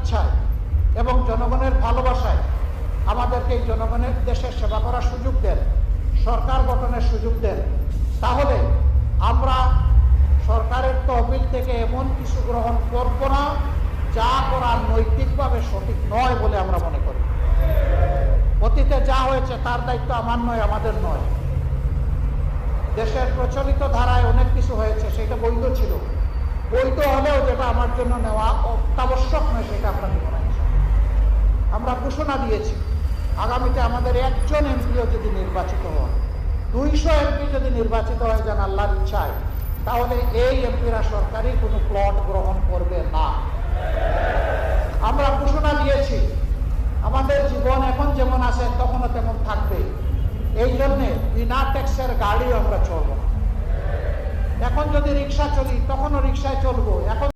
ইচ্ছায় এবং জনগণের ভালোবাসায় আমাদেরকে এই জনগণের দেশের সেবা করার সুযোগ দেন, সরকার গঠনের সুযোগ দেন, তাহলে আমরা সরকারের তহবিল থেকে এমন কিছু গ্রহণ করব না যা করা নৈতিকভাবে সঠিক নয় বলে আমরা মনে করি। অতীতে যা হয়েছে তার দায়িত্ব আমার নয়, আমাদের নয়। দেশের প্রচলিত ধারায় অনেক কিছু হয়েছে, সেটা বৈধ ছিল। বৈধ হলেও যেটা আমার জন্য নেওয়া অত্যাবশ্যক নয় সেটা আমরা নিব না। আমরা ঘোষণা দিয়েছি আগামীতে আমাদের একজন এমপিও যদি নির্বাচিত হয়, 200 এমপি যদি নির্বাচিত হয়ে যান আল্লাহর ইচ্ছায়, তাহলে এই এমপিরা সরকারি কোনো প্লট গ্রহণ করবে না। আমরা ঘোষণা দিয়েছি আমাদের জীবন এখন যেমন আছে তখনও তেমন থাকবে। এই জন্যে বিনা ট্যাক্সের গাড়ি আমরা চলবো না। এখন যদি রিক্সা চলি তখনও রিক্সায় চলবো। এখন